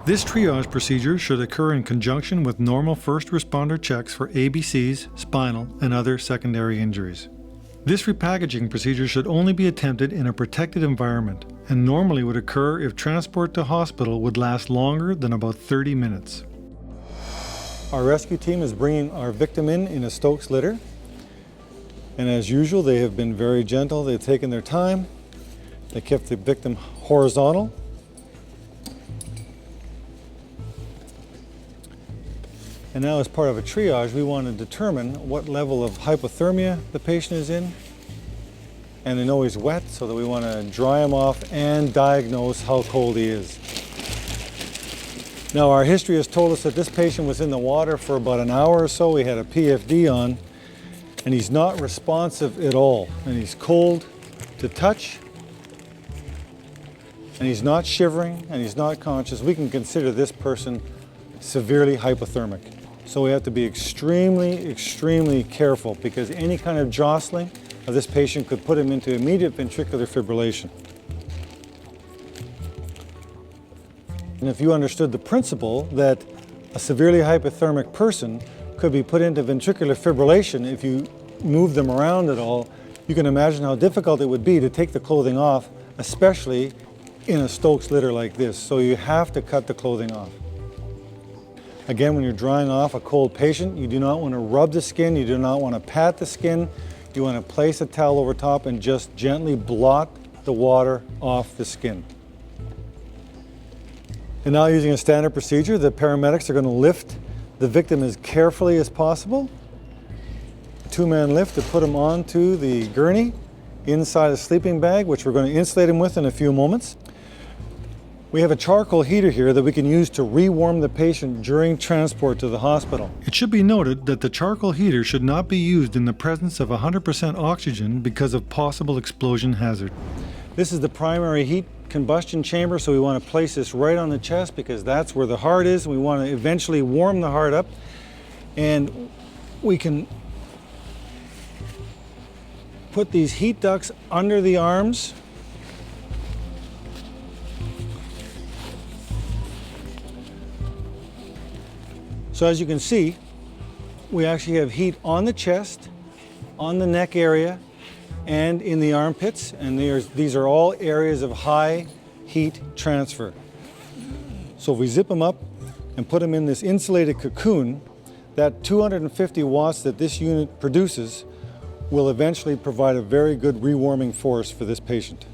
This triage procedure should occur in conjunction with normal first responder checks for ABCs, spinal, and other secondary injuries. This repackaging procedure should only be attempted in a protected environment and normally would occur if transport to hospital would last longer than about 30 minutes. Our rescue team is bringing our victim in a Stokes litter. And as usual, they have been very gentle. They've taken their time. They kept the victim horizontal. And now, as part of a triage, we want to determine what level of hypothermia the patient is in. And they know he's wet, so that we want to dry him off and diagnose how cold he is. Now, our history has told us that this patient was in the water for about an hour or so. He had a PFD on, and he's not responsive at all. And he's cold to touch, and he's not shivering, and he's not conscious. We can consider this person severely hypothermic. So we have to be extremely, extremely careful, because any kind of jostling of this patient could put him into immediate ventricular fibrillation. And if you understood the principle that a severely hypothermic person could be put into ventricular fibrillation if you move them around at all, you can imagine how difficult it would be to take the clothing off, especially in a Stokes litter like this. So you have to cut the clothing off. Again, when you're drying off a cold patient, you do not want to rub the skin, you do not want to pat the skin. You want to place a towel over top and just gently blot the water off the skin. And now, using a standard procedure, the paramedics are going to lift the victim as carefully as possible. A two-man lift to put him onto the gurney inside a sleeping bag, which we're going to insulate him with in a few moments. We have a charcoal heater here that we can use to rewarm the patient during transport to the hospital. It should be noted that the charcoal heater should not be used in the presence of 100% oxygen because of possible explosion hazard. This is the primary heat combustion chamber, so we want to place this right on the chest because that's where the heart is. We want to eventually warm the heart up, and we can put these heat ducts under the arms. So as you can see, we actually have heat on the chest, on the neck area, and in the armpits, and these are all areas of high heat transfer. So if we zip them up and put them in this insulated cocoon, that 250 watts that this unit produces will eventually provide a very good rewarming force for this patient.